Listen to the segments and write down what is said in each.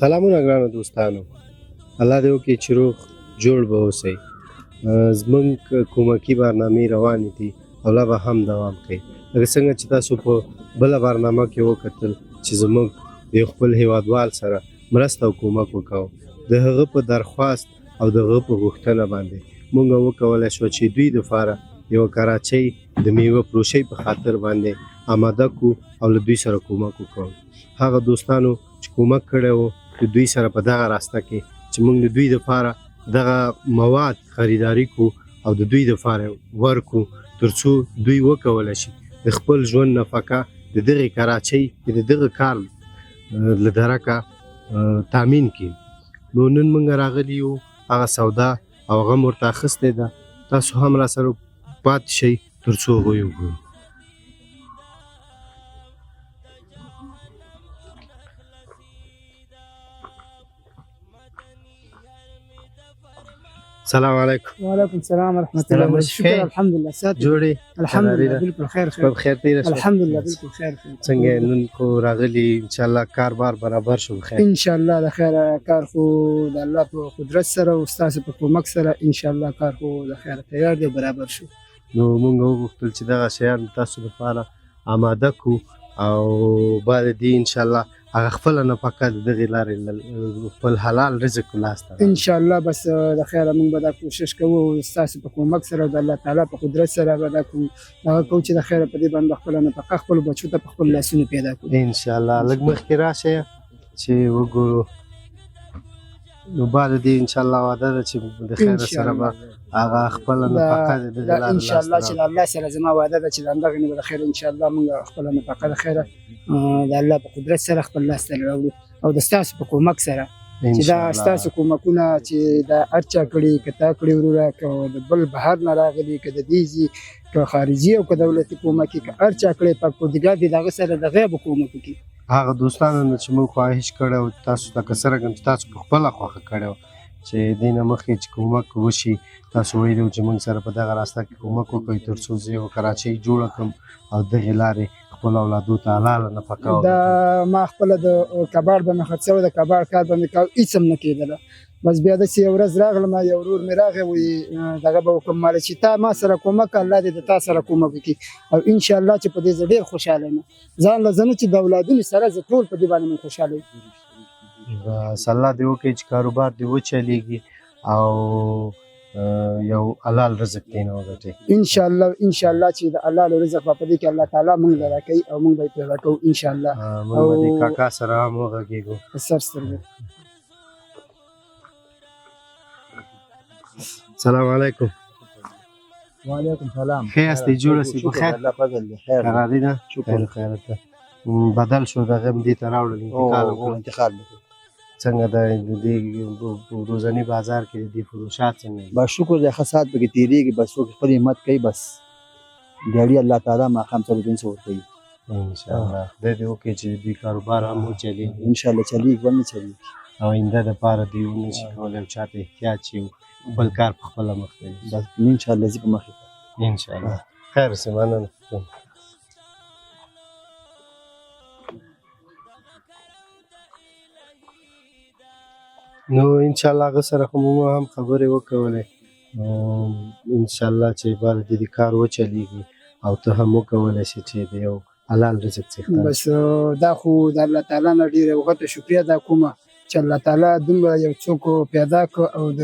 سلامونه ګرانو دوستانو، الله دې وکړي چې روغ جوړ به اوسئ. زموږ کومکي برنامې روانې دي او لا به هم دوام کوي. لکه څنګه چې تاسو په بله برنامه کې وکتل چې زموږ د یو خپل هیوادوال سره مرسته او کومک وکړو، د هغه په درخواست او د هغه په غوښتنه باندې موږ وکولی شو چې دوی دپاره یوه کراچۍ د میوه فروشۍ په خاطر باندې آماده کړو او له دوی سره کومک وکړو. هغه دوستانو چې کومک کړی و د دوی سره په دغه راسته کې چې موږ د دوی دپاره دغه مواد خریداري کړو او د دوی دپاره ورکړو تر څو دوی وکولی شي د خپل ژوند نفقه د دغې کراچۍ د دغه کار له درکه تامین کړي. نو نن موږ راغلي یو هغه سودا او هغه هم ورته اخیستې ده. تاسو هم راسره پاتې شئ تر څو هغوی وګورو. السلام علیکم. وعلیکم السلام ورحمۃ اللہ وبرکاتہ. شکر الحمدلله سات جوړې الحمدلله بالکل خیر په خیر تېره شوه؟ الحمدلله بالکل خیر. څنګه نن خو راغلي انشاءالله کار برابر شو بخیر ان شاء الله د خیر کار خو د الله په قدرت سره او تاسو په کومک سره ان شاء الله کار خو د خیر تیار دی برابر شو. نو موږ وغوښتل چې دغه شیان تاسو لپاره آماده کړو او بعد دې انشاءالله هغه خپله نفقه د دغې لارې خپل حلال رزق لاسته ان شاء الله بس د خیره موږ به دا کوشش کوو ستاسو په کومک سره او د الله تعالی په قدرت سره به دا هغه کوو چې د خیره په دې باندې خپله نفقه خپلو بچو ته په خپل لاسونو پیدا کړو انشاءالله. لږ مخکې راشئ چې وګورو. نو بعد دې انشاءالله وعده ده چې د خیره سره به هغه خپله نفقه د دغې لارې ان شاء الله چې د الله سره زما وعده ده چې د همدغې نه به د خیر ان شاء الله موږ خپله نفقه د خیره د الله په قدرت سره خپل لاس ته راوړو او د ستاسو په کومک سره چې دا ستاسو کومکونه چې دا هر چا کړي که تا کړي وروره که د بل بهر نه راغلي که د دې ځي که خارجي او که دولتي کومک که هر چا کړی پاکپردګار دي د هغه سره د غیب کومک وکړي. هغه دوستانو نه چې موږ خواهش کړی او تاسو لکه څرنګه چې تاسو په خپله خوښه کړی و چې دې نه مخکې چې کومک وشي تاسو ویلي وو چې موږ سره په دغه راسته کې کومک وکړئ تر څو زه یوه کراچۍ جوړه کړم او دغې لارې خپل اولادو ته حلاله نفقه دا ما خپله د کباړ به مې خرڅوی د کباړ کار به مې کوه هېڅ هم نه کېدله. بس بیا داسې یو ورځ راغلم یو ورور مې راغی وایي دغه به وکړم ماله چې تا ما سره کومک الله دې د تا سره کومک وکړي او انشاءالله چې په دې زه ډېر خوشحاله یم ځان له زه نه چې د اولادونو سره زه ټول په دې باندې مې خوشحاله یم. بس الله دې وکړي چې کاروبار دې وچلېږي او یو حلال رزق دې نه وګټئ انشاءالله چې د حلال رزق به په دې کې الله تعالی موږ له راکوي او موږ به یې پیدا کوو انشاءالله. موږ به دې کاکا سره هم وغږېږو په سر سترګو. السلام علیکم. وعلیکم سلام. ښه یاستئ؟ جوړ اوسئ په خیر؟ الله فضل دی. خیر قراري ده؟ خیر خیرت ده. بدل شو دغه هم دې ته راوړل انتقال څنګه د دې روزني بازار کې د دې فروشات څنګه دي؟ بس شکر دی ښه ساعت پکې تېرېږي بس څوک خپل همت کوي بس دیاړي الله تعالی ماښام سره دین څه ورکوي انشاءالله. خدای دې وکړي چې د دوی کاروبار هم وچلېږي انشاءالله چلېږي ول نه چلېږي او آینده دپاره دوی ونشي کولی او چا ته احتیاج شي خپل کار په خپله مخ ته یوسي. بس انشاءالله ځي په مخې انشاءالله. خیر اوسې، مننه. نو انشاءالله هغه سره خو موږ هم خبرې وکولې نو انشاءالله چې بعد د دې کار وچلېږي او ته هم وکولی شې چې د یو حلال رزق څښتن. بس دا خو د الله تعالی نه ډېره غټه شکریه دا کومه چې الله تعالی دومره یو څوک پیدا کړ او د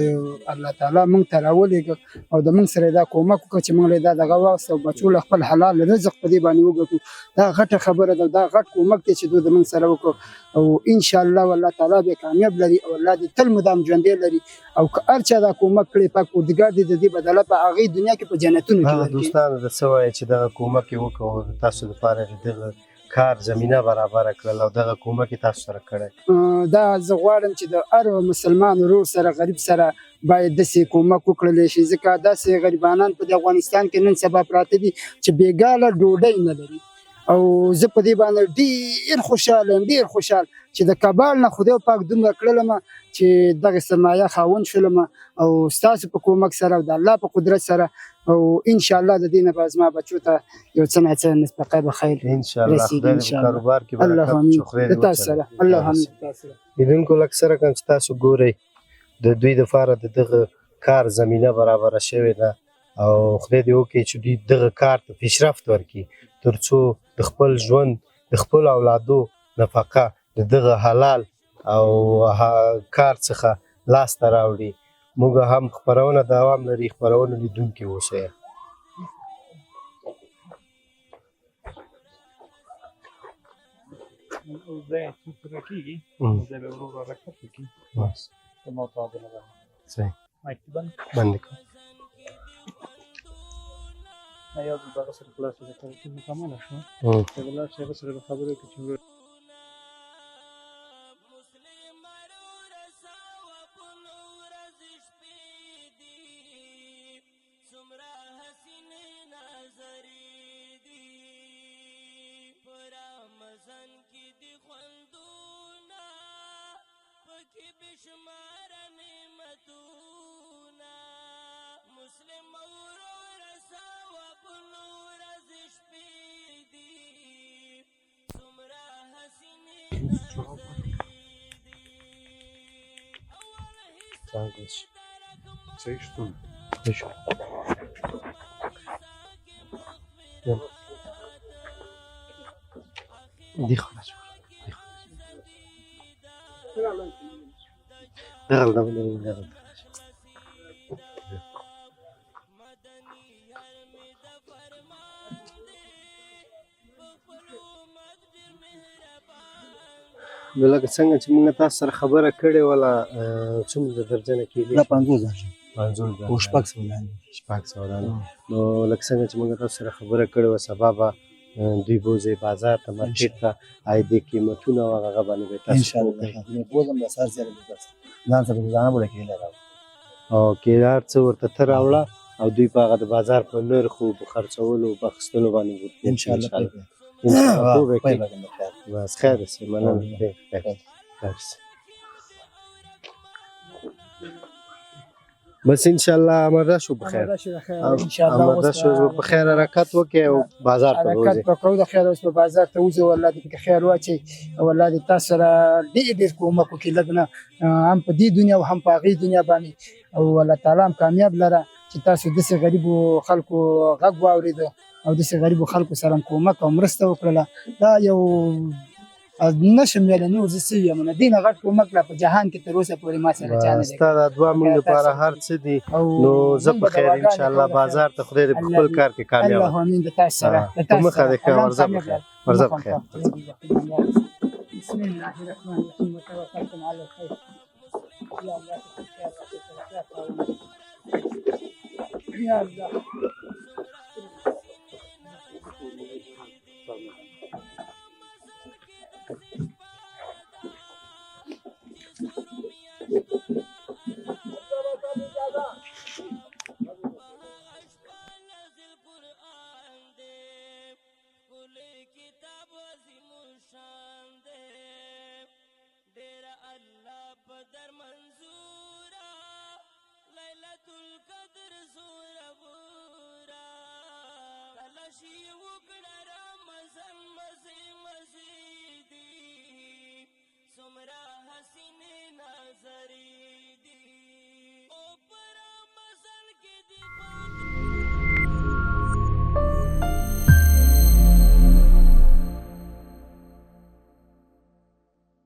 الله تعالی موږ ته راولېږه او د موږ سره دا کومک وکړه چې موږ له دا دغه واخیست او بچو له خپل حلال رزق په دې باندې وګټو. دا غټه خبره ده، دا غټ کومک دی چې دوی د موږ سره وکړو او انشاءالله والله تعالی به کامیاب لري او الله دې تل مدام ژوندی لري او که هر چا دا کومک کړی پاکپردګار دې د دې بدله په هغې دنیا کې په جنتونو کې هغه دوستانو ته څه وایي چې دغه کومک یې وکړو تاسو دپاره دغه کار زمینه برابره کړل او دغه کومک یې تاسو سره کړی؟ دا زه غواړم چې د هر مسلمان ورور سره غریب سره باید داسې کومک وکړلی شي ځکه داسې غریبانان په دې افغانستان کې نن سبا پراته دي چې بېګاله ډوډۍ نه لري او زه په دې باندې ډېر خوشحاله یم ډېر چې د کباړ نه خدای پاک دومره کړلم چې دغه سرمایه خاوند شولم او ستاسو په کومک سره او د الله په قدرت سره او انشاءالله د دې نه به زما بچو ته یو څه نه څه نسبقه به خیر انشاءالله. خدای دې په کاروبار کې برکت چخرې دې وچلوي. الله امین. لیدونکو لکه څرنګه چې تاسو ګورئ د دوی دپاره د دغه کار زمینه برابره شوې ده او خدای دې وکړي چې دوی دغه کار ته پیشرفت ورکړي تر څو د خپل ژوند د خپلو اولادو نفقه د دغه حلال او کار څخه لاسته راوړي. موږ هم خپرونه دوام لري، خپرونه لیدونکي اوسئ. او ځای چې پوره کېږي ځای به ورو ورو حرکت وکړي په معتادله باندې. صحیح. مایک دې بند بندې کړه. نه یو ځل دغه سره خلاصه ده چې مکمله شوه چې به لاړ شي هغه سره به خبرې وکړو چې صحیح شو. دي خلاص دغل نو لکه څنګه چې موږ تاسو سره خبره کړې وله څومره درجنه کېدی دا 50,000 50,000 او شپږ سوه لاندې. نو لکه څنګه چې موږ تاسو سره خبره کړې وه سبا به دوی بوځئ بازار ته مارکېټ ته د قیمتونه او هغه باندې به تاسو انشاءالله بوځم د سهار زیاره به بس ځان سره به ځانه بوله کېدلی راوړم او کېدار څه ورته ته راوړه او دوی په هغه د بازار په نرخو په خرڅولو په اخیستلو باندې انشاءالله پی به بس خیر سي مننه خیر سي بس انشاءالله امرده شو بخیر امرده شو په خیر حرکت وکړئ او بازار ته وځئ حرکت وکړو د خیر اوس په بازار ته وځو الله دې پکې خیر واچوي او الله دې تاسو سره ډېر کومک وکړي لږ نه هم په دې دنیا او هم په هغې دنیا باندې او الله تعالی هم کامیاب لره چې تاسو داسې غریبو خلکو غږ واورېده او داسې غریبو خلکو سره کومک او مرسته وکړله دا یو نشم ویلی نور زه څه ویم د دې نه غټ کومک لا په جهان کې تر اوسه پورې ما سره چا نه دی ستا دا دعا موږ لپاره هر څه دي نو زه په خیر انشاءالله بازار ته خدای دې په خپل کار کې کامیاب الله امین د تاسو سره په مخه دې ښه ورځه بخیر ورځه بخیر بسم الله الرحمن الرحیم وتوکلتم علی الخیر یا الله یا الله سمرا حسین نظری